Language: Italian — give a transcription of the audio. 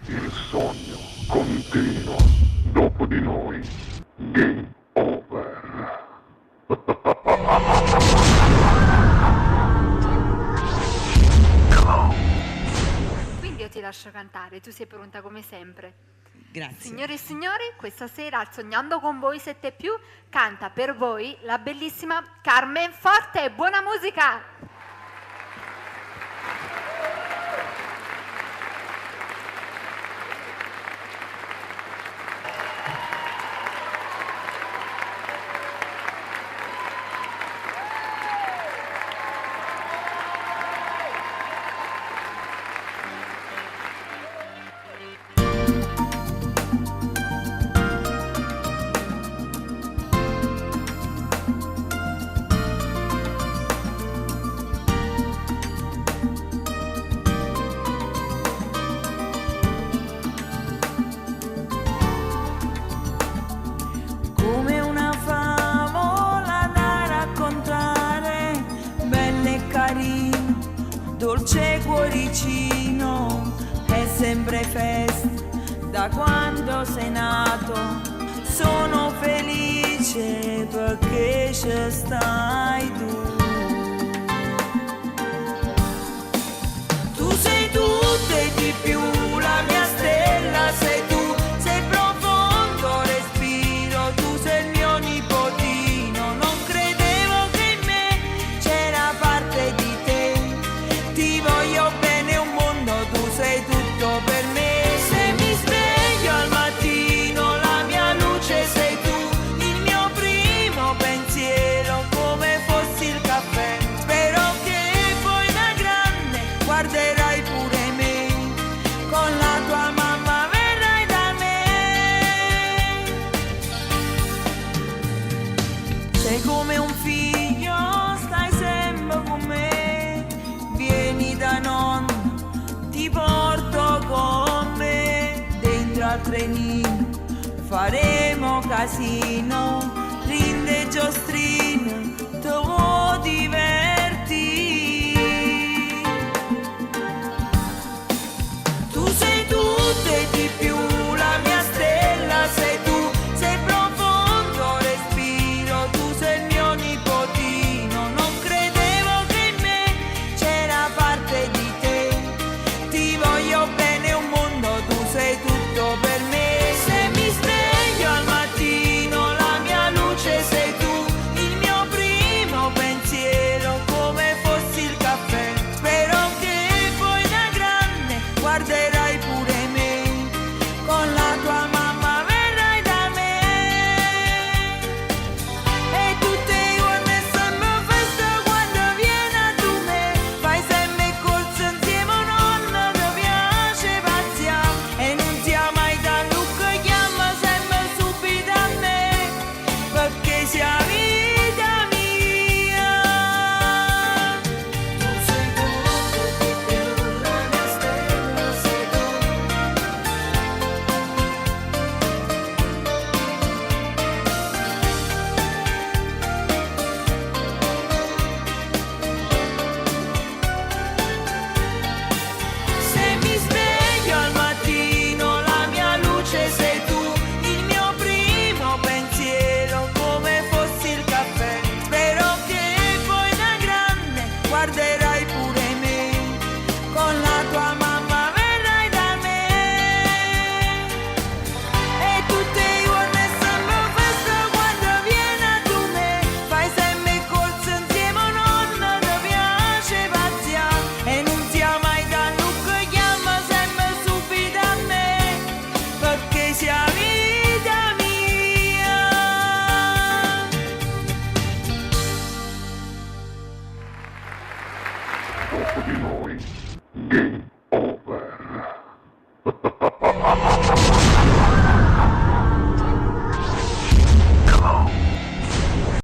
Il sogno continua. Dopo di noi, game over. Quindi io ti lascio cantare, tu sei pronta come sempre. Grazie. Signore e signori, questa sera al Sognando con voi 7 più canta per voi la bellissima Carmen Forte. Buona musica! Come una favola da raccontare, bella e carina, dolce cuoricino, è sempre festa da quando sei nato. Sono felice perché ci stai tu. Tu sei tutto e di più, la mia stella sei tu, sei profondo respiro, tu sei il mio nipotino. Non credevo che in me c'era parte di te, ti voglio bene un mondo, tu sei tutto per me. Se mi sveglio al mattino, la mia luce sei tu, il mio primo pensiero, come fossi il caffè. Spero che poi da grande guarderai pure me, con la tua mamma verrai da me. Sei come un figlio, stai sempre con me, vieni da nonna, ti porto con me, dentro al trenino faremo casino, rinde giostrino,